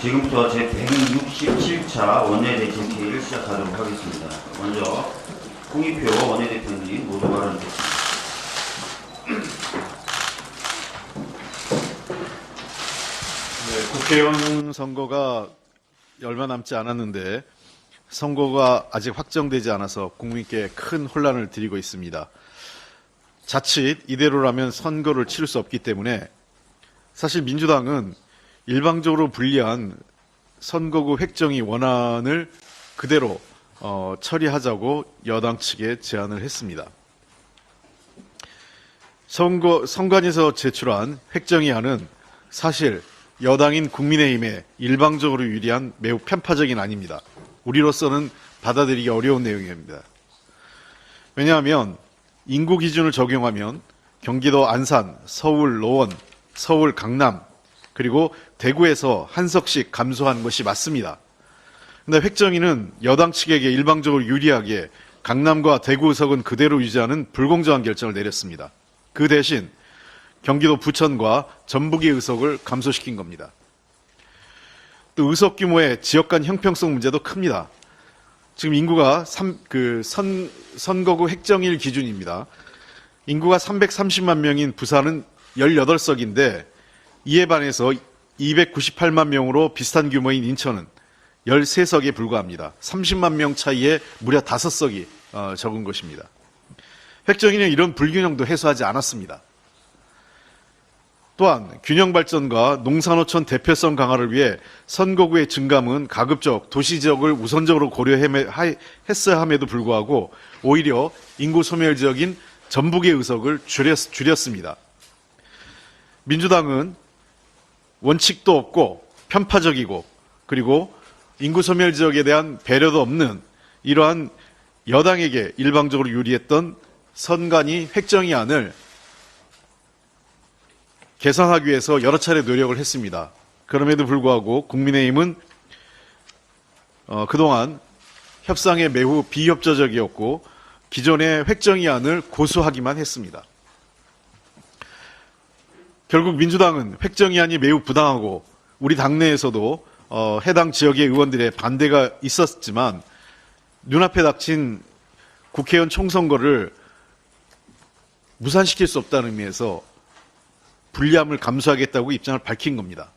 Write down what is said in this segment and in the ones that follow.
지금부터 제167차 원내대책회의를 시작하도록 하겠습니다. 먼저 홍익표 원내대표님 모두 발언 주십시오. 네, 국회의원 선거가 얼마 남지 않았는데 선거가 아직 확정되지 않아서 국민께 큰 혼란을 드리고 있습니다. 자칫 이대로라면 선거를 치를 수 없기 때문에 사실 민주당은 일방적으로 불리한 선거구 획정의 원안을 그대로 처리하자고 여당 측에 제안을 했습니다. 선관위에서 제출한 획정의안은 사실 여당인 국민의힘에 일방적으로 유리한 매우 편파적인 안입니다. 우리로서는 받아들이기 어려운 내용입니다. 왜냐하면 인구 기준을 적용하면 경기도 안산, 서울 노원, 서울 강남, 그리고 대구에서 한 석씩 감소한 것이 맞습니다. 그런데 획정위는 여당 측에게 일방적으로 유리하게 강남과 대구 의석은 그대로 유지하는 불공정한 결정을 내렸습니다. 그 대신 경기도 부천과 전북의 의석을 감소시킨 겁니다. 또 의석 규모의 지역 간 형평성 문제도 큽니다. 지금 인구가 선거구 획정일 기준입니다. 인구가 330만 명인 부산은 18석인데 이에 반해서 298만 명으로 비슷한 규모인 인천은 13석에 불과합니다. 30만 명 차이에 무려 5석이 적은 것입니다. 획정위는 이런 불균형도 해소하지 않았습니다. 또한 균형 발전과 농산어촌 대표성 강화를 위해 선거구의 증감은 가급적 도시 지역을 우선적으로 고려했어야 함에도 불구하고 오히려 인구 소멸 지역인 전북의 의석을 줄였습니다. 민주당은 원칙도 없고 편파적이고 그리고 인구 소멸 지역에 대한 배려도 없는 이러한 여당에게 일방적으로 유리했던 선관위 획정의안을 개선하기 위해서 여러 차례 노력을 했습니다. 그럼에도 불구하고 국민의힘은 그동안 협상에 매우 비협조적이었고 기존의 획정의안을 고수하기만 했습니다. 결국 민주당은 획정의안이 매우 부당하고 우리 당내에서도 해당 지역의 의원들의 반대가 있었지만 눈앞에 닥친 국회의원 총선거를 무산시킬 수 없다는 의미에서 불리함을 감수하겠다고 입장을 밝힌 겁니다.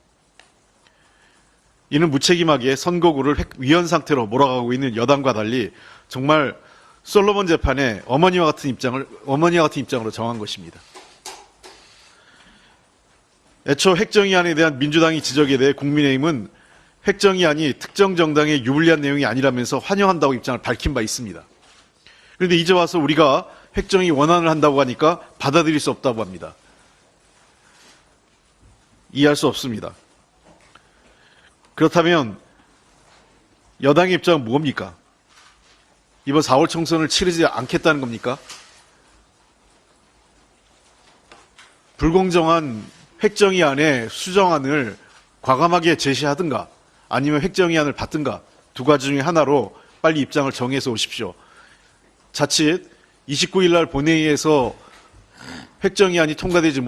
이는 무책임하게 선거구를 위헌 상태로 몰아가고 있는 여당과 달리 정말 솔로몬 재판에 어머니와 같은 입장으로 정한 것입니다. 애초 획정의안에 대한 민주당의 지적에 대해 국민의힘은 획정의안이 특정 정당에 유불리한 내용이 아니라면서 환영한다고 입장을 밝힌 바 있습니다. 그런데 이제 와서 우리가 획정의 원안을 한다고 하니까 받아들일 수 없다고 합니다. 이해할 수 없습니다. 그렇다면 여당의 입장은 뭡니까? 이번 4월 총선을 치르지 않겠다는 겁니까? 불공정한 획정의안의 수정안을 과감하게 제시하든가 아니면 획정의안을 받든가 두 가지 중에 하나로 빨리 입장을 정해서 오십시오. 자칫 29일 날 본회의에서 획정의안이 통과되지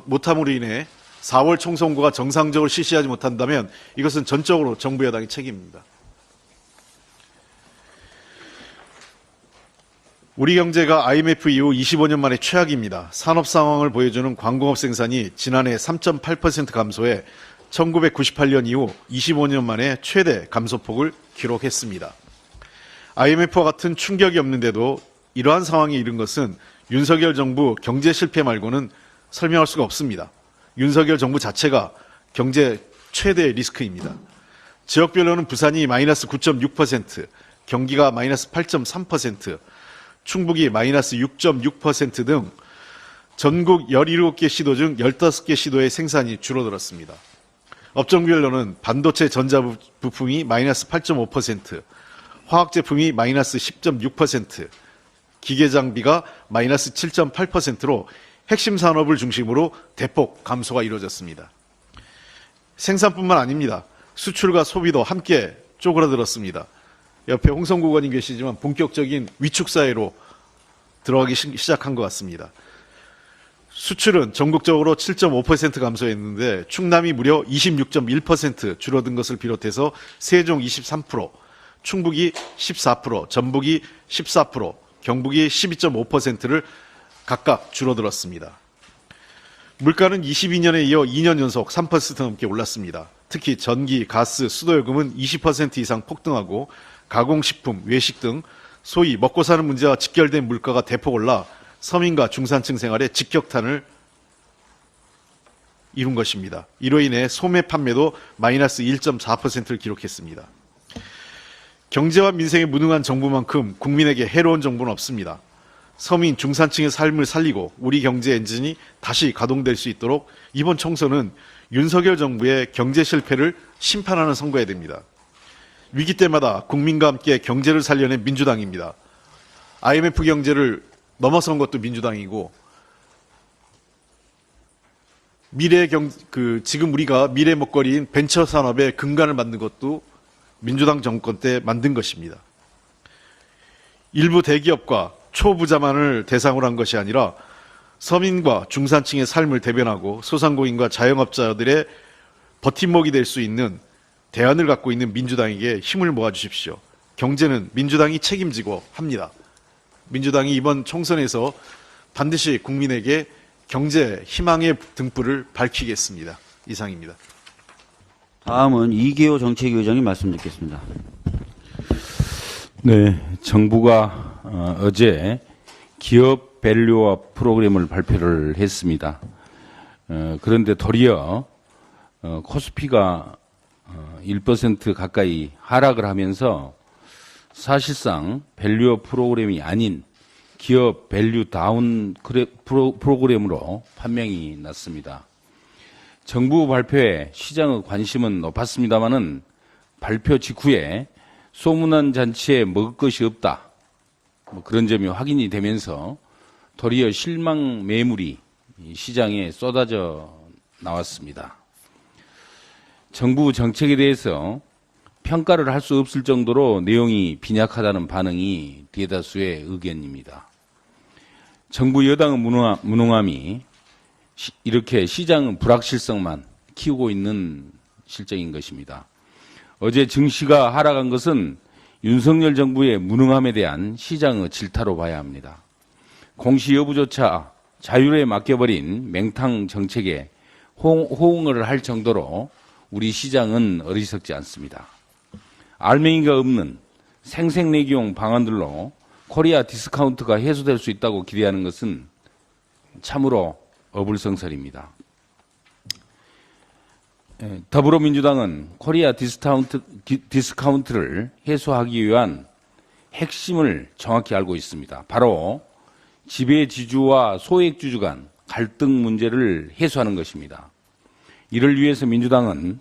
못함으로 인해 4월 총선거가 정상적으로 실시하지 못한다면 이것은 전적으로 정부 여당의 책임입니다. 우리 경제가 IMF 이후 25년 만에 최악입니다. 산업 상황을 보여주는 광공업 생산이 지난해 3.8% 감소해 1998년 이후 25년 만에 최대 감소폭을 기록했습니다. IMF와 같은 충격이 없는데도 이러한 상황에 이른 것은 윤석열 정부 경제 실패 말고는 설명할 수가 없습니다. 윤석열 정부 자체가 경제 최대 리스크입니다. 지역별로는 부산이 마이너스 9.6%, 경기가 마이너스 8.3%, 충북이 마이너스 6.6% 등 전국 17개 시도 중 15개 시도의 생산이 줄어들었습니다. 업종별로는 반도체 전자 부품이 마이너스 8.5%, 화학제품이 마이너스 10.6%, 기계장비가 마이너스 7.8%로 핵심 산업을 중심으로 대폭 감소가 이루어졌습니다. 생산뿐만 아닙니다. 수출과 소비도 함께 쪼그라들었습니다. 옆에 홍성구 의원님 계시지만 본격적인 위축사회로 들어가기 시작한 것 같습니다. 수출은 전국적으로 7.5% 감소했는데 충남이 무려 26.1% 줄어든 것을 비롯해서 세종 23%, 충북이 14%, 전북이 14%, 경북이 12.5%를 각각 줄어들었습니다. 물가는 22년에 이어 2년 연속 3% 넘게 올랐습니다. 특히 전기, 가스, 수도요금은 20% 이상 폭등하고 가공식품, 외식 등 소위 먹고 사는 문제와 직결된 물가가 대폭 올라 서민과 중산층 생활에 직격탄을 이룬 것입니다. 이로 인해 소매 판매도 마이너스 1.4%를 기록했습니다. 경제와 민생에 무능한 정부만큼 국민에게 해로운 정부는 없습니다. 서민, 중산층의 삶을 살리고 우리 경제 엔진이 다시 가동될 수 있도록 이번 총선은 윤석열 정부의 경제 실패를 심판하는 선거여야 됩니다. 위기 때마다 국민과 함께 경제를 살려낸 민주당입니다. IMF 경제를 넘어선 것도 민주당이고 지금 우리가 미래 먹거리인 벤처 산업의 근간을 만든 것도 민주당 정권 때 만든 것입니다. 일부 대기업과 초부자만을 대상으로 한 것이 아니라 서민과 중산층의 삶을 대변하고 소상공인과 자영업자들의 버팀목이 될 수 있는 대안을 갖고 있는 민주당에게 힘을 모아주십시오. 경제는 민주당이 책임지고 합니다. 민주당이 이번 총선에서 반드시 국민에게 경제 희망의 등불을 밝히겠습니다. 이상입니다. 다음은 이계호 정책위원장님 말씀 듣겠습니다. 네, 정부가 어제 기업 밸류업 프로그램을 발표를 했습니다. 그런데 도리어 코스피가 1% 가까이 하락을 하면서 사실상 밸류업 프로그램이 아닌 기업 밸류 다운 프로그램으로 판명이 났습니다. 정부 발표에 시장의 관심은 높았습니다마는 발표 직후에 소문난 잔치에 먹을 것이 없다. 그런 점이 확인이 되면서 도리어 실망 매물이 시장에 쏟아져 나왔습니다. 정부 정책에 대해서 평가를 할 수 없을 정도로 내용이 빈약하다는 반응이 대다수의 의견입니다. 정부 여당의 무능함이 이렇게 시장의 불확실성만 키우고 있는 실정인 것입니다. 어제 증시가 하락한 것은 윤석열 정부의 무능함에 대한 시장의 질타로 봐야 합니다. 공시 여부조차 자율에 맡겨버린 맹탕 정책에 호응을 할 정도로 우리 시장은 어리석지 않습니다. 알맹이가 없는 생색내기용 방안들로 코리아 디스카운트가 해소될 수 있다고 기대하는 것은 참으로 어불성설입니다. 더불어민주당은 코리아 디스카운트를 해소하기 위한 핵심을 정확히 알고 있습니다. 바로 지배지주와 소액주주 간 갈등 문제를 해소하는 것입니다. 이를 위해서 민주당은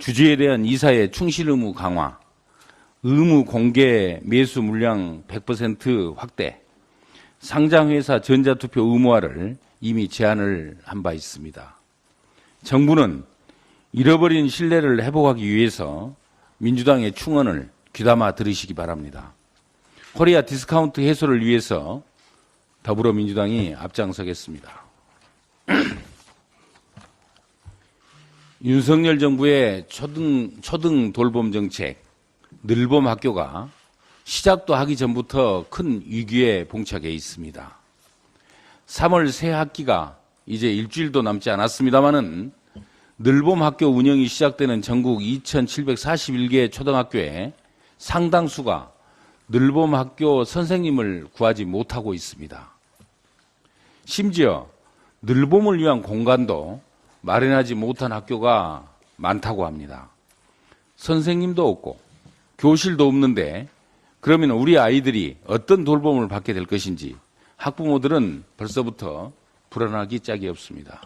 주주에 대한 이사의 충실 의무 강화, 의무 공개 매수 물량 100% 확대, 상장회사 전자투표 의무화를 이미 제안을 한 바 있습니다. 정부는 잃어버린 신뢰를 회복하기 위해서 민주당의 충언을 귀담아 들으시기 바랍니다. 코리아 디스카운트 해소를 위해서 더불어민주당이 앞장서겠습니다. 윤석열 정부의 초등 돌봄 정책, 늘봄 학교가 시작도 하기 전부터 큰 위기에 봉착해 있습니다. 3월 새 학기가 이제 일주일도 남지 않았습니다마는 늘봄 학교 운영이 시작되는 전국 2,741개 초등학교에 상당수가 늘봄 학교 선생님을 구하지 못하고 있습니다. 심지어 늘봄을 위한 공간도 마련하지 못한 학교가 많다고 합니다. 선생님도 없고 교실도 없는데 그러면 우리 아이들이 어떤 돌봄을 받게 될 것인지 학부모들은 벌써부터 불안하기 짝이 없습니다.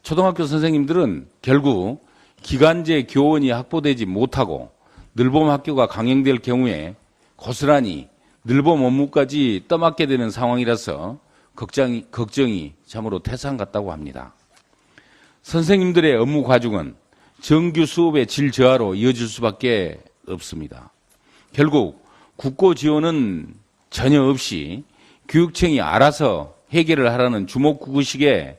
초등학교 선생님들은 결국 기간제 교원이 확보되지 못하고 늘봄 학교가 강행될 경우에 고스란히 늘봄 업무까지 떠맡게 되는 상황이라서 걱정이 참으로 태산 같다고 합니다. 선생님들의 업무 과중은 정규 수업의 질 저하로 이어질 수밖에 없습니다. 결국 국고 지원은 전혀 없이 교육청이 알아서 해결을 하라는 주먹구구식의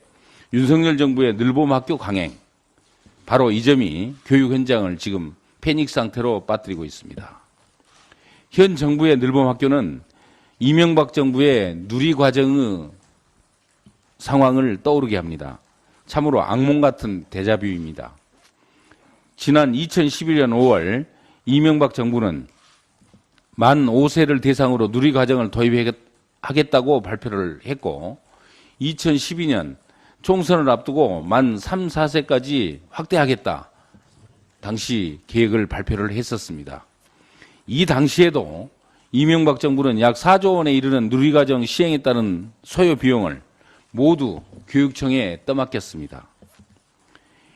윤석열 정부의 늘봄 학교 강행, 바로 이 점이 교육 현장을 지금 패닉 상태로 빠뜨리고 있습니다. 현 정부의 늘봄 학교는 이명박 정부의 누리과정의 상황을 떠오르게 합니다. 참으로 악몽 같은 데자뷰입니다. 지난 2011년 5월 이명박 정부는 만 5세를 대상으로 누리과정을 도입하겠다고 발표를 했고 2012년 총선을 앞두고 만 3, 4세까지 확대하겠다. 당시 계획을 발표를 했었습니다. 이 당시에도 이명박 정부는 약 4조 원에 이르는 누리과정 시행에 따른 소요 비용을 모두 교육청에 떠맡겼습니다.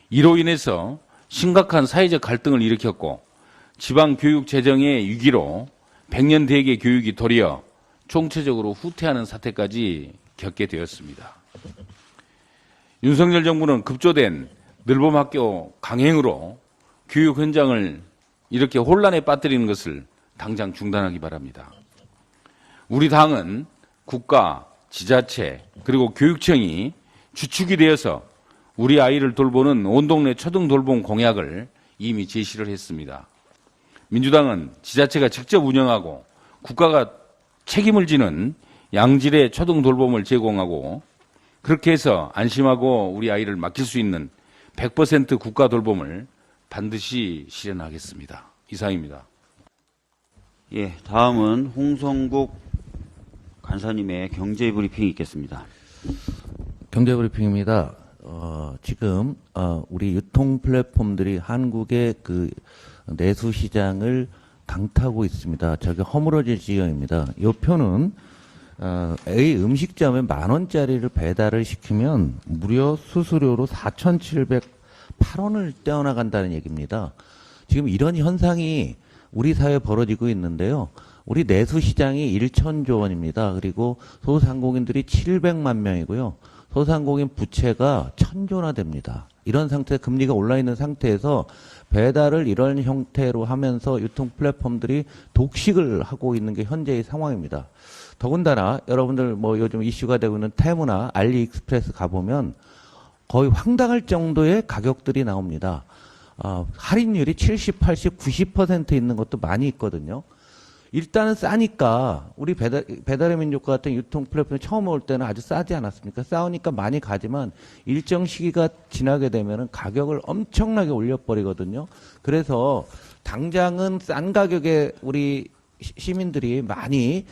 이로 인해서 심각한 사회적 갈등을 일으켰고 지방 교육 재정의 위기로 100년 대계 교육이 도리어 총체적으로 후퇴하는 사태까지 겪게 되었습니다. 윤석열 정부는 급조된 늘봄학교 강행으로 교육 현장을 이렇게 혼란에 빠뜨리는 것을 당장 중단하기 바랍니다. 우리 당은 국가, 지자체, 그리고 교육청이 주축이 되어서 우리 아이를 돌보는 온 동네 초등 돌봄 공약을 이미 제시를 했습니다. 민주당은 지자체가 직접 운영하고 국가가 책임을 지는 양질의 초등 돌봄을 제공하고 그렇게 해서 안심하고 우리 아이를 맡길 수 있는 100% 국가 돌봄을 반드시 실현하겠습니다. 이상입니다. 예, 다음은 홍성국 간사님의 경제 브리핑이 있겠습니다. 경제 브리핑입니다. 지금 우리 유통 플랫폼들이 한국의 그 내수 시장을 강타하고 있습니다. 저게 허물어질 지경입니다. 이 표는 A 음식점에 10,000원짜리를 배달을 시키면 무려 수수료로 4,708원을 떼어나간다는 얘기입니다. 지금 이런 현상이 우리 사회에 벌어지고 있는데요. 우리 내수 시장이 1,000조 원입니다. 그리고 소상공인들이 700만 명이고요. 소상공인 부채가 1,000조나 됩니다. 이런 상태, 금리가 올라 있는 상태에서 배달을 이런 형태로 하면서 유통 플랫폼들이 독식을 하고 있는 게 현재의 상황입니다. 더군다나 여러분들 뭐 요즘 이슈가 되고 있는 테무나 알리익스프레스 가보면 거의 황당할 정도의 가격들이 나옵니다. 할인율이 70, 80, 90% 있는 것도 많이 있거든요. 일단은 싸니까 우리 배달의 민족과 같은 유통 플랫폼이 처음 올 때는 아주 싸지 않았습니까? 싸우니까 많이 가지만 일정 시기가 지나게 되면은 가격을 엄청나게 올려버리거든요. 그래서 당장은 싼 가격에 우리 시민들이 많이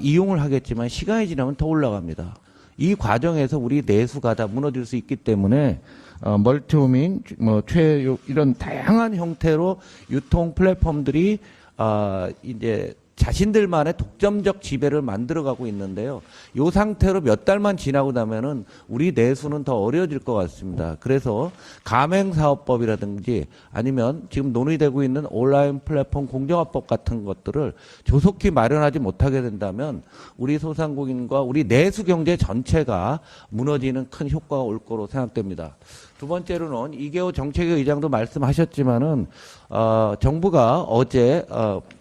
이용을 하겠지만 시간이 지나면 더 올라갑니다. 이 과정에서 우리 내수가 다 무너질 수 있기 때문에 멀티호밍, 최육 이런 다양한 형태로 유통 플랫폼들이 이제 자신들만의 독점적 지배를 만들어가고 있는데요. 이 상태로 몇 달만 지나고 나면은 우리 내수는 더 어려워질 것 같습니다. 그래서 가맹사업법이라든지 아니면 지금 논의되고 있는 온라인 플랫폼 공정화법 같은 것들을 조속히 마련하지 못하게 된다면 우리 소상공인과 우리 내수 경제 전체가 무너지는 큰 효과가 올 거로 생각됩니다. 두 번째로는 이계호 정책위 의장도 말씀하셨지만은 정부가 어제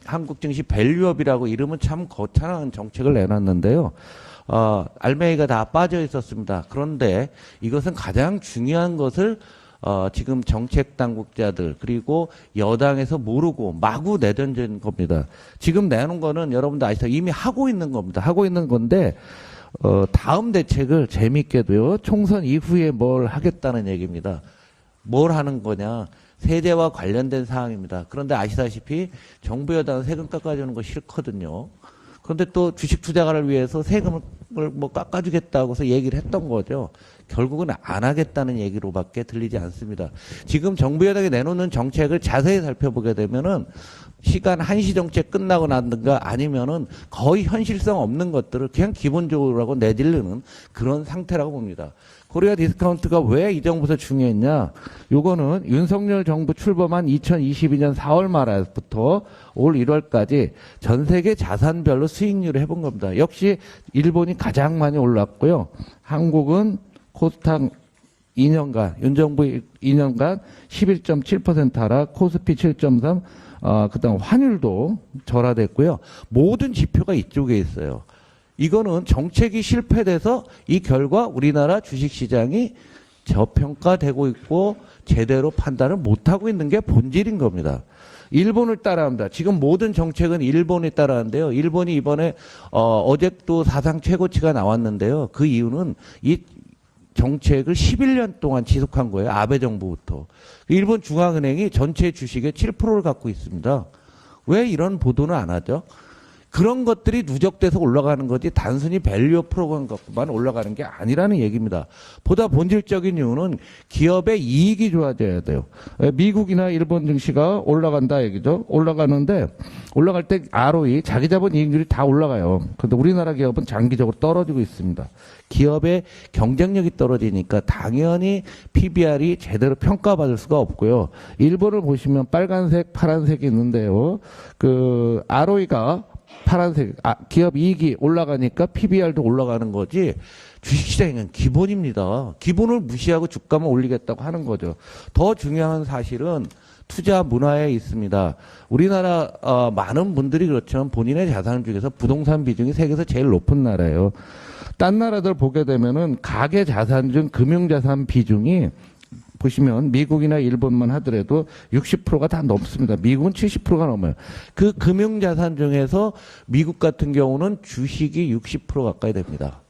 한국 증시 밸류업이라고 이름은 참 거창한 정책을 내놨는데요. 알맹이가 다 빠져 있었습니다. 그런데 이것은 가장 중요한 것을 지금 정책 당국자들 그리고 여당에서 모르고 마구 내던진 겁니다. 지금 내놓은 거는 여러분들 아시죠? 이미 하고 있는 겁니다. 하고 있는 건데 다음 대책을 재미있게도요. 총선 이후에 뭘 하겠다는 얘기입니다. 뭘 하는 거냐? 세제와 관련된 사항입니다. 그런데 아시다시피 정부 여당은 세금 깎아주는 거 싫거든요. 그런데 또 주식 투자가를 위해서 세금을 뭐 깎아주겠다고 해서 얘기를 했던 거죠. 결국은 안 하겠다는 얘기로밖에 들리지 않습니다. 지금 정부 여당이 내놓는 정책을 자세히 살펴보게 되면은 시간 1시 정책 끝나고 나든가 아니면은 거의 현실성 없는 것들을 그냥 기본적으로 내지르는 그런 상태라고 봅니다. 코리아 디스카운트가 왜 이 정부에서 중요했냐? 요거는 윤석열 정부 출범한 2022년 4월 말부터 올 1월까지 전 세계 자산별로 수익률을 해본 겁니다. 역시 일본이 가장 많이 올랐고요. 한국은 코스닥 2년간, 윤정부 2년간 11.7% 하락, 코스피 7.3, 그다음 환율도 절하됐고요. 모든 지표가 이쪽에 있어요. 이거는 정책이 실패돼서 이 결과 우리나라 주식시장이 저평가되고 있고 제대로 판단을 못하고 있는 게 본질인 겁니다. 일본을 따라합니다. 지금 모든 정책은 일본이 따라하는데요. 일본이 이번에 어제도 사상 최고치가 나왔는데요. 그 이유는 이 정책을 11년 동안 지속한 거예요. 아베 정부부터. 일본 중앙은행이 전체 주식의 7%를 갖고 있습니다. 왜 이런 보도는 안 하죠? 그런 것들이 누적돼서 올라가는 거지 단순히 밸류 프로그램 갖고만 올라가는 게 아니라는 얘기입니다. 보다 본질적인 이유는 기업의 이익이 좋아져야 돼요. 미국이나 일본 증시가 올라간다 얘기죠. 올라가는데 올라갈 때 ROE 자기 자본 이익률이 다 올라가요. 그런데 우리나라 기업은 장기적으로 떨어지고 있습니다. 기업의 경쟁력이 떨어지니까 당연히 PBR이 제대로 평가받을 수가 없고요. 일본을 보시면 빨간색, 파란색이 있는데요. 그 ROE가 파란색, 기업 이익이 올라가니까 PBR도 올라가는 거지 주식시장은 기본입니다. 기본을 무시하고 주가만 올리겠다고 하는 거죠. 더 중요한 사실은 투자 문화에 있습니다. 우리나라 많은 분들이 그렇지만 본인의 자산 중에서 부동산 비중이 세계에서 제일 높은 나라예요. 딴 나라들 보게 되면은 가계 자산 중 금융자산 비중이 보시면 미국이나 일본만 하더라도 60%가 다 넘습니다. 미국은 70%가 넘어요. 그 금융자산 중에서 미국 같은 경우는 주식이 60% 가까이 됩니다.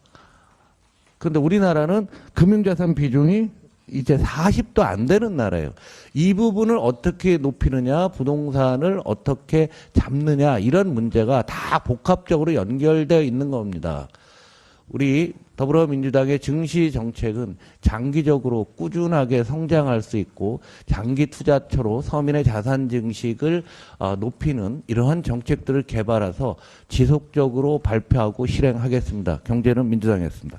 그런데 우리나라는 금융자산 비중이 이제 40도 안 되는 나라예요. 이 부분을 어떻게 높이느냐, 부동산을 어떻게 잡느냐, 이런 문제가 다 복합적으로 연결되어 있는 겁니다. 우리 더불어민주당의 증시 정책은 장기적으로 꾸준하게 성장할 수 있고 장기 투자처로 서민의 자산 증식을 높이는 이러한 정책들을 개발해서 지속적으로 발표하고 실행하겠습니다. 경제는 민주당이었습니다.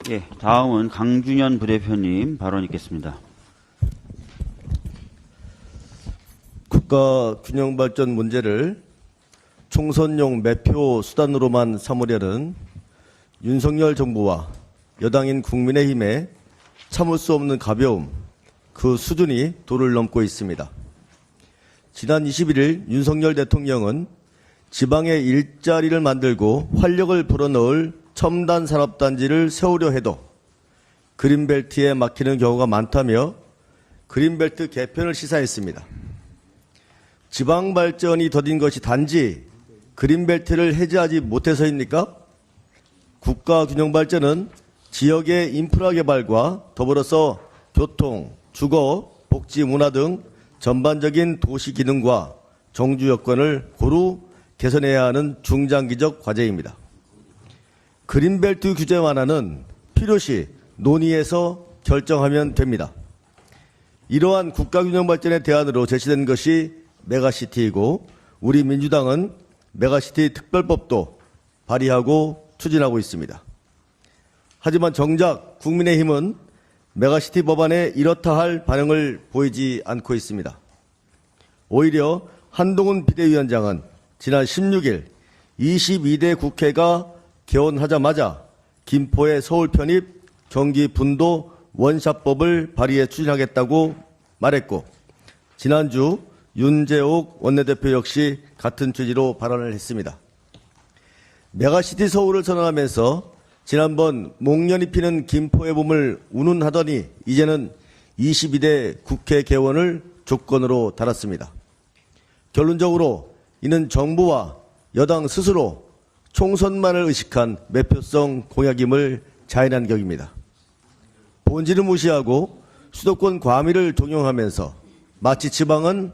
예, 다음은 강준현 부대표님 발언 있겠습니다. 국가 균형 발전 문제를 총선용 매표 수단으로만 삼으려는 윤석열 정부와 여당인 국민의힘의 참을 수 없는 가벼움, 그 수준이 도를 넘고 있습니다. 지난 21일 윤석열 대통령은 지방에 일자리를 만들고 활력을 불어넣을 첨단 산업단지를 세우려 해도 그린벨트에 막히는 경우가 많다며 그린벨트 개편을 시사했습니다. 지방 발전이 더딘 것이 단지 그린벨트를 해제하지 못해서입니까? 국가 균형 발전은 지역의 인프라 개발과 더불어서 교통, 주거, 복지, 문화 등 전반적인 도시 기능과 정주 여건을 고루 개선해야 하는 중장기적 과제입니다. 그린벨트 규제 완화는 필요시 논의해서 결정하면 됩니다. 이러한 국가 균형 발전의 대안으로 제시된 것이 메가시티이고 우리 민주당은 메가시티 특별법도 발의하고 추진하고 있습니다. 하지만 정작 국민의힘은 메가시티 법안에 이렇다 할 반응을 보이지 않고 있습니다. 오히려 한동훈 비대위원장은 지난 16일 22대 국회가 개원하자마자 김포의 서울 편입, 경기 분도 원샷법을 발의해 추진하겠다고 말했고 지난주 윤재옥 원내대표 역시 같은 취지로 발언을 했습니다. 메가시티 서울을 선언하면서 지난번 목련이 피는 김포의 봄을 운운하더니 이제는 22대 국회 개원을 조건으로 달았습니다. 결론적으로 이는 정부와 여당 스스로 총선만을 의식한 매표성 공약임을 자인한 격입니다. 본질을 무시하고 수도권 과밀을 종용하면서 마치 지방은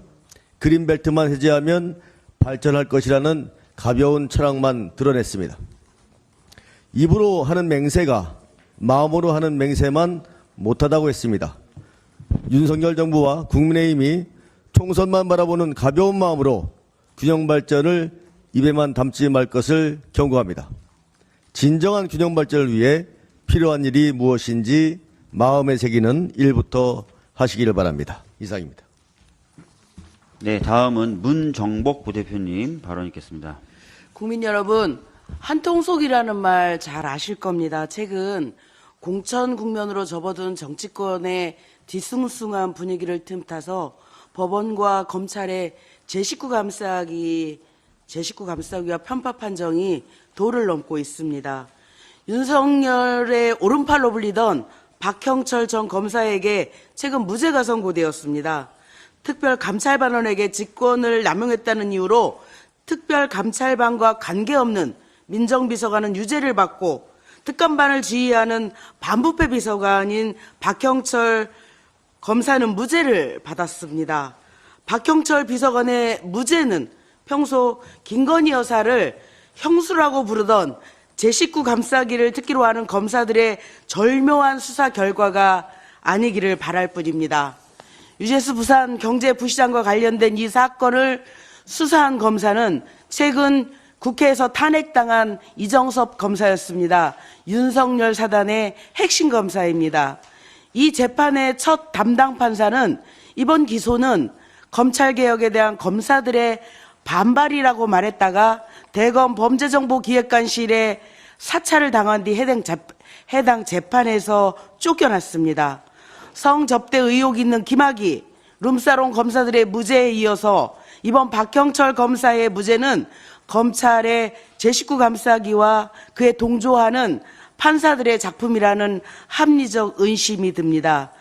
그린벨트만 해제하면 발전할 것이라는 가벼운 철학만 드러냈습니다. 입으로 하는 맹세가 마음으로 하는 맹세만 못하다고 했습니다. 윤석열 정부와 국민의힘이 총선만 바라보는 가벼운 마음으로 균형 발전을 입에만 담지 말 것을 경고합니다. 진정한 균형 발전을 위해 필요한 일이 무엇인지 마음에 새기는 일부터 하시기를 바랍니다. 이상입니다. 네, 다음은 문정복 부대표님 발언 있겠습니다. 국민 여러분, 한통속이라는 말 잘 아실 겁니다. 최근 공천 국면으로 접어든 정치권의 뒤숭숭한 분위기를 틈타서 법원과 검찰의 제19 감싸기 제19 감싸기와 편파 판정이 도를 넘고 있습니다. 윤석열의 오른팔로 불리던 박형철 전 검사에게 최근 무죄가 선고되었습니다. 특별감찰반원에게 직권을 남용했다는 이유로 특별감찰반과 관계없는 민정비서관은 유죄를 받고 특감반을 지휘하는 반부패 비서관인 박형철 검사는 무죄를 받았습니다. 박형철 비서관의 무죄는 평소 김건희 여사를 형수라고 부르던 제19 감싸기를 특기로 하는 검사들의 절묘한 수사 결과가 아니기를 바랄 뿐입니다. 유재수 부산 경제부시장과 관련된 이 사건을 수사한 검사는 최근 국회에서 탄핵당한 이정섭 검사였습니다. 윤석열 사단의 핵심 검사입니다. 이 재판의 첫 담당 판사는 이번 기소는 검찰개혁에 대한 검사들의 반발이라고 말했다가 대검 범죄정보기획관실에 사찰을 당한 뒤 해당 재판에서 쫓겨났습니다. 성접대 의혹 있는 김학의, 룸사롱 검사들의 무죄에 이어서 이번 박형철 검사의 무죄는 검찰의 제19 감싸기와 그에 동조하는 판사들의 작품이라는 합리적 의심이 듭니다.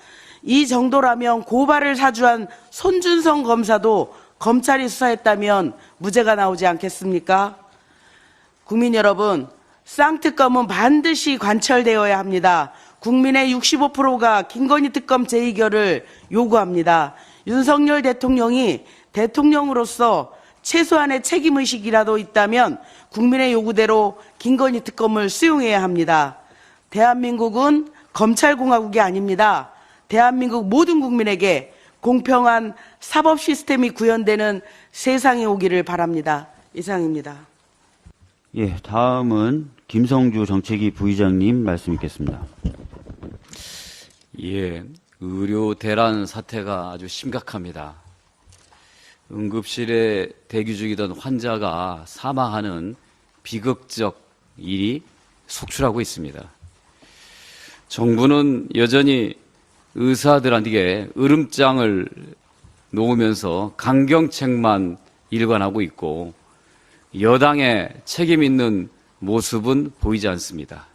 이 정도라면 고발을 사주한 손준성 검사도 검찰이 수사했다면 무죄가 나오지 않겠습니까? 국민 여러분, 쌍특검은 반드시 관철되어야 합니다. 국민의 65%가 김건희 특검 재의결을 요구합니다. 윤석열 대통령이 대통령으로서 최소한의 책임의식이라도 있다면 국민의 요구대로 김건희 특검을 수용해야 합니다. 대한민국은 검찰공화국이 아닙니다. 대한민국 모든 국민에게 공평한 사법 시스템이 구현되는 세상이 오기를 바랍니다. 이상입니다. 예, 다음은 김성주 정책위 부의장님 말씀 있겠습니다. 예, 의료 대란 사태가 아주 심각합니다. 응급실에 대기 중이던 환자가 사망하는 비극적 일이 속출하고 있습니다. 정부는 여전히 의사들에게 으름장을 놓으면서 강경책만 일관하고 있고 여당의 책임 있는 모습은 보이지 않습니다.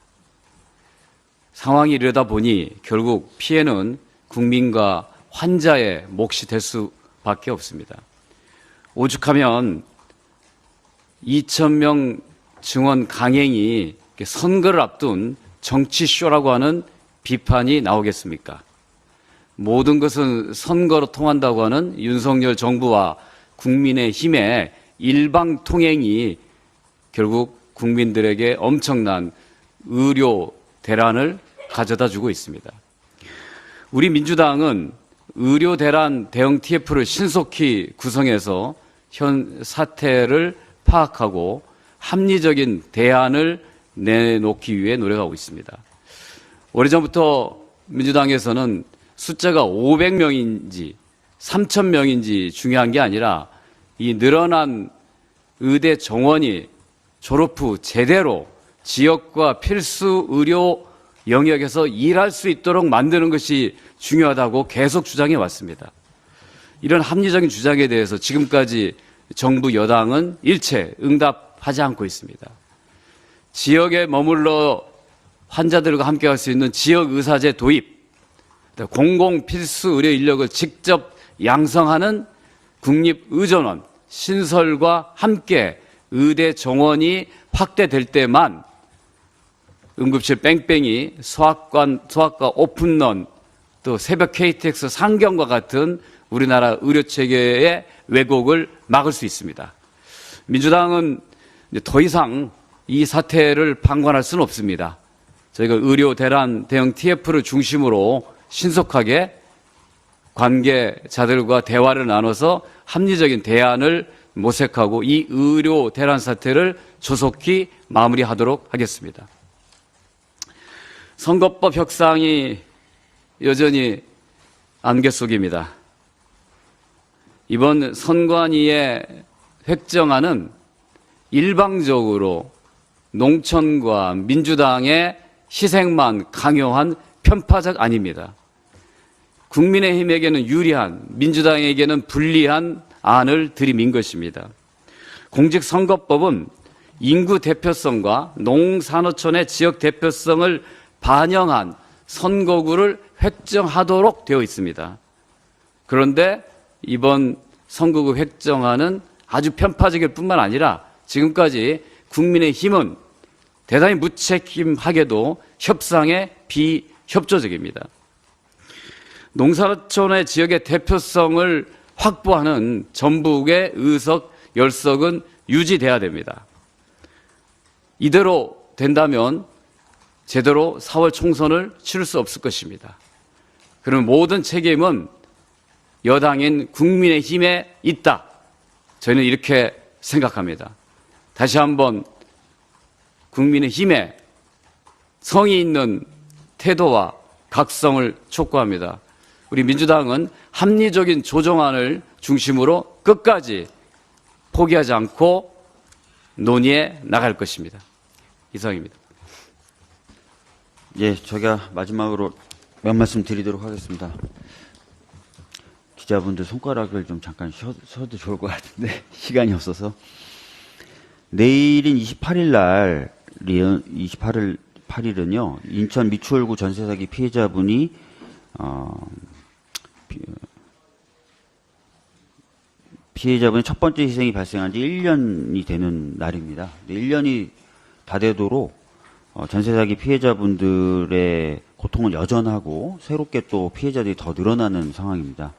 상황이 이러다 보니 결국 피해는 국민과 환자의 몫이 될 수밖에 없습니다. 오죽하면 2,000명 증원 강행이 선거를 앞둔 정치쇼라고 하는 비판이 나오겠습니까? 모든 것은 선거로 통한다고 하는 윤석열 정부와 국민의힘의 일방통행이 결국 국민들에게 엄청난 의료 대란을 가져다 주고 있습니다. 우리 민주당은 의료 대란 대응 TF를 신속히 구성해서 현 사태를 파악하고 합리적인 대안을 내놓기 위해 노력하고 있습니다. 오래전부터 민주당에서는 숫자가 500명인지 3,000명인지 중요한 게 아니라 이 늘어난 의대 정원이 졸업 후 제대로 지역과 필수 의료 영역에서 일할 수 있도록 만드는 것이 중요하다고 계속 주장해 왔습니다. 이런 합리적인 주장에 대해서 지금까지 정부 여당은 일체 응답하지 않고 있습니다. 지역에 머물러 환자들과 함께 할 수 있는 지역 의사제 도입, 공공 필수 의료 인력을 직접 양성하는 국립의전원 신설과 함께 의대 정원이 확대될 때만 응급실 뺑뺑이, 소아과 오픈런, 또 새벽 KTX 상경과 같은 우리나라 의료체계의 왜곡을 막을 수 있습니다. 민주당은 더 이상 이 사태를 방관할 수는 없습니다. 저희가 의료 대란 대응 TF를 중심으로 신속하게 관계자들과 대화를 나눠서 합리적인 대안을 모색하고 이 의료 대란 사태를 조속히 마무리하도록 하겠습니다. 선거법 협상이 여전히 안개 속입니다. 이번 선관위의 획정안은 일방적으로 농촌과 민주당의 희생만 강요한 편파적 안입니다. 국민의힘에게는 유리한, 민주당에게는 불리한 안을 들이민 것입니다. 공직선거법은 인구 대표성과 농산어촌의 지역 대표성을 반영한 선거구를 획정하도록 되어 있습니다. 그런데 이번 선거구 획정안은 아주 편파적일 뿐만 아니라 지금까지 국민의힘은 대단히 무책임하게도 협상에 비협조적입니다. 농산어촌의 지역의 대표성을 확보하는 전북의 의석 10석은 유지돼야 됩니다. 이대로 된다면 제대로 4월 총선을 치를 수 없을 것입니다. 그러면 모든 책임은 여당인 국민의힘에 있다. 저희는 이렇게 생각합니다. 다시 한번 국민의힘의 성의 있는 태도와 각성을 촉구합니다. 우리 민주당은 합리적인 조정안을 중심으로 끝까지 포기하지 않고 논의해 나갈 것입니다. 이상입니다. 예, 제가 마지막으로 몇 말씀 드리도록 하겠습니다. 기자분들 손가락을 좀 잠깐 쉬어도 좋을 것 같은데 시간이 없어서. 내일인 28일은요, 인천 미추홀구 전세 사기 피해자분이 피해자분의 첫 번째 희생이 발생한 지 1년이 되는 날입니다. 1년이 다 되도록 전세 사기 피해자분들의 고통은 여전하고 새롭게 또 피해자들이 더 늘어나는 상황입니다.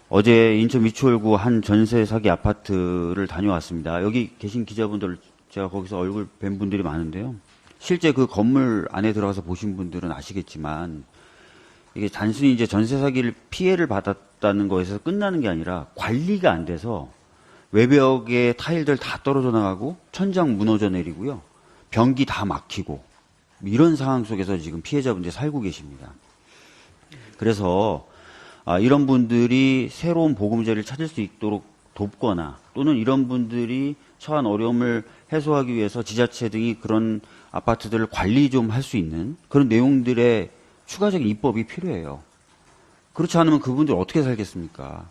어제 인천 미추홀구 한 전세 사기 아파트를 다녀왔습니다. 여기 계신 기자분들 제가 거기서 얼굴 뵌 분들이 많은데요. 실제 그 건물 안에 들어가서 보신 분들은 아시겠지만 이게 단순히 이제 전세 사기를 피해를 받았다는 거에서 끝나는 게 아니라 관리가 안 돼서 외벽에 타일들 다 떨어져 나가고 천장 무너져 내리고요. 변기 다 막히고 이런 상황 속에서 지금 피해자분들이 살고 계십니다. 그래서 이런 분들이 새로운 보금자리를 찾을 수 있도록 돕거나 또는 이런 분들이 처한 어려움을 해소하기 위해서 지자체 등이 그런 아파트들을 관리 좀 할 수 있는 그런 내용들의 추가적인 입법이 필요해요. 그렇지 않으면 그분들 어떻게 살겠습니까?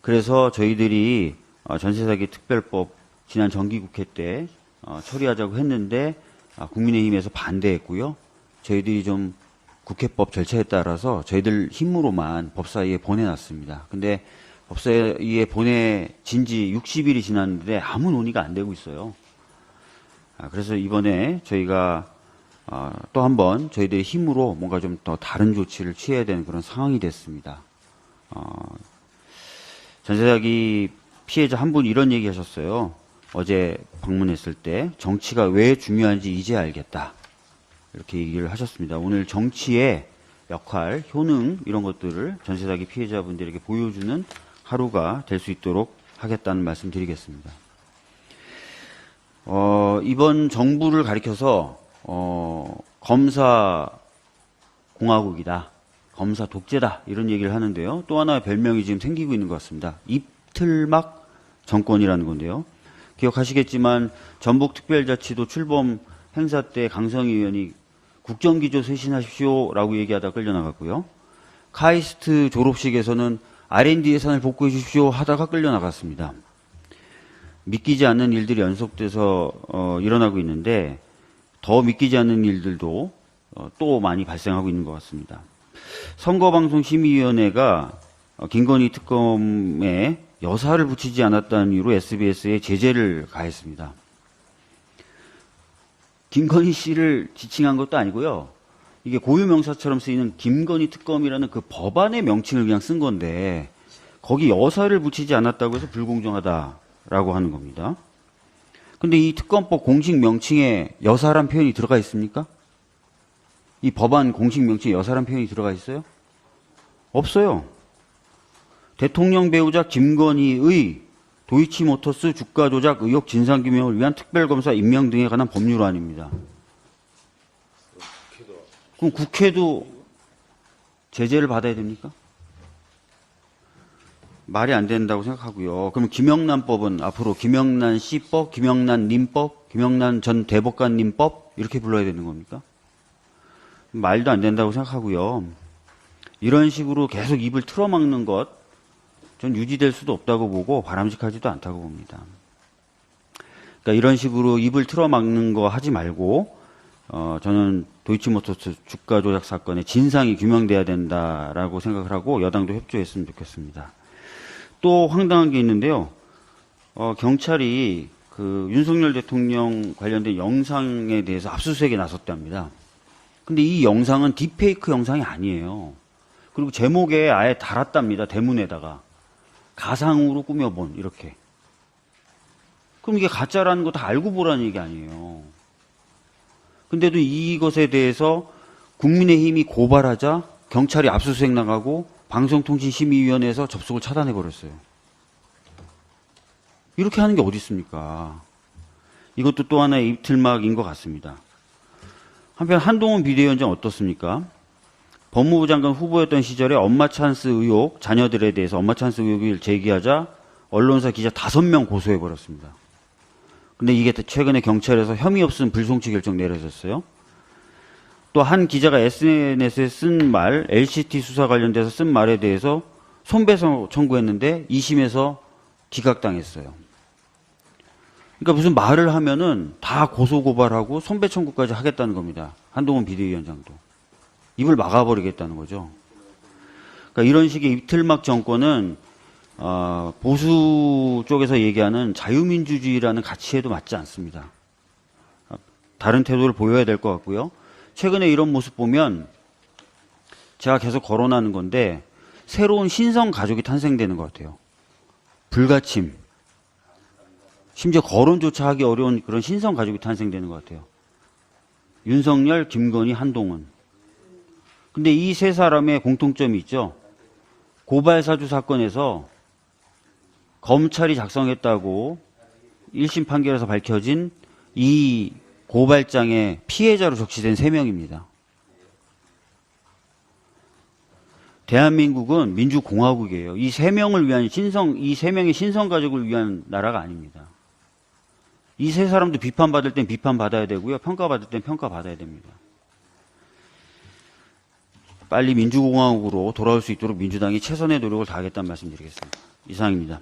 그래서 저희들이 전세사기 특별법 지난 정기국회 때 처리하자고 했는데 국민의힘에서 반대했고요. 저희들이 좀 국회법 절차에 따라서 저희들 힘으로만 법사위에 보내놨습니다. 근데 법사위에 보내진 지 60일이 지났는데 아무 논의가 안 되고 있어요. 그래서 이번에 저희가 또 한 번 저희들의 힘으로 뭔가 좀 더 다른 조치를 취해야 되는 그런 상황이 됐습니다. 전세사기 피해자 한 분 이런 얘기 하셨어요. 어제 방문했을 때 정치가 왜 중요한지 이제 알겠다. 이렇게 얘기를 하셨습니다. 오늘 정치의 역할, 효능 이런 것들을 전세사기 피해자분들에게 보여주는 하루가 될 수 있도록 하겠다는 말씀 드리겠습니다. 이번 정부를 가리켜서 검사 공화국이다, 검사 독재다 이런 얘기를 하는데요. 또 하나의 별명이 지금 생기고 있는 것 같습니다. 입틀막 정권이라는 건데요. 기억하시겠지만 전북특별자치도 출범 행사 때 강성희 의원이 국정기조 쇄신하십시오라고 얘기하다 끌려나갔고요. 카이스트 졸업식에서는 R&D 예산을 복구해 주십시오 하다가 끌려나갔습니다. 믿기지 않는 일들이 연속돼서 일어나고 있는데 더 믿기지 않는 일들도 또 많이 발생하고 있는 것 같습니다. 선거방송심의위원회가 김건희 특검에 여사를 붙이지 않았다는 이유로 SBS에 제재를 가했습니다. 김건희 씨를 지칭한 것도 아니고요. 이게 고유명사처럼 쓰이는 김건희 특검이라는 그 법안의 명칭을 그냥 쓴 건데 거기 여사를 붙이지 않았다고 해서 불공정하다라고 하는 겁니다. 근데 이 특검법 공식 명칭에 여사란 표현이 들어가 있습니까? 이 법안 공식 명칭에 여사란 표현이 들어가 있어요? 없어요. 대통령 배우자 김건희의 도이치모터스 주가 조작 의혹 진상규명을 위한 특별검사 임명 등에 관한 법률안입니다. 그럼 국회도 제재를 받아야 됩니까? 말이 안 된다고 생각하고요. 그럼 김영란법은 앞으로 김영란 씨법, 김영란 님법, 김영란 전 대법관님법 이렇게 불러야 되는 겁니까? 말도 안 된다고 생각하고요. 이런 식으로 계속 입을 틀어막는 것 전 유지될 수도 없다고 보고 바람직하지도 않다고 봅니다. 그러니까 이런 식으로 입을 틀어막는 거 하지 말고 저는 도이치모터스 주가 조작 사건의 진상이 규명돼야 된다라고 생각을 하고 여당도 협조했으면 좋겠습니다. 또 황당한 게 있는데요. 경찰이 그 윤석열 대통령 관련된 영상에 대해서 압수수색에 나섰답니다. 근데 이 영상은 딥페이크 영상이 아니에요. 그리고 제목에 아예 달았답니다. 대문에다가. 가상으로 꾸며본, 이렇게. 그럼 이게 가짜라는 거 다 알고 보라는 얘기 아니에요. 근데도 이것에 대해서 국민의힘이 고발하자 경찰이 압수수색 나가고 방송통신심의위원회에서 접속을 차단해버렸어요. 이렇게 하는 게 어디 있습니까? 이것도 또 하나의 입틀막인 것 같습니다. 한편 한동훈 비대위원장 어떻습니까? 법무부 장관 후보였던 시절에 엄마 찬스 의혹, 자녀들에 대해서 엄마 찬스 의혹을 제기하자 언론사 기자 5명 고소해버렸습니다. 근데 이게 최근에 경찰에서 혐의 없음 불송치 결정 내려졌어요. 또 한 기자가 SNS에 쓴 말, LCT 수사 관련돼서 쓴 말에 대해서 손배소 청구했는데 2심에서 기각당했어요. 그러니까 무슨 말을 하면은 다 고소고발하고 손배 청구까지 하겠다는 겁니다. 한동훈 비대위원장도. 입을 막아버리겠다는 거죠. 그러니까 이런 식의 입틀막 정권은 보수 쪽에서 얘기하는 자유민주주의라는 가치에도 맞지 않습니다. 다른 태도를 보여야 될 것 같고요. 최근에 이런 모습 보면 제가 계속 거론하는 건데 새로운 신성 가족이 탄생되는 것 같아요. 불가침, 심지어 거론조차 하기 어려운 그런 신성 가족이 탄생되는 것 같아요. 윤석열, 김건희, 한동훈. 근데 이 세 사람의 공통점이 있죠. 고발사주 사건에서 검찰이 작성했다고 1심 판결에서 밝혀진 이 고발장의 피해자로 적시된 3명입니다. 대한민국은 민주공화국이에요. 이 3명을 위한 이 3명의 신성가족을 위한 나라가 아닙니다. 이 세 사람도 비판받을 땐 비판받아야 되고요. 평가받을 땐 평가받아야 됩니다. 빨리 민주공화국으로 돌아올 수 있도록 민주당이 최선의 노력을 다하겠다는 말씀 드리겠습니다. 이상입니다.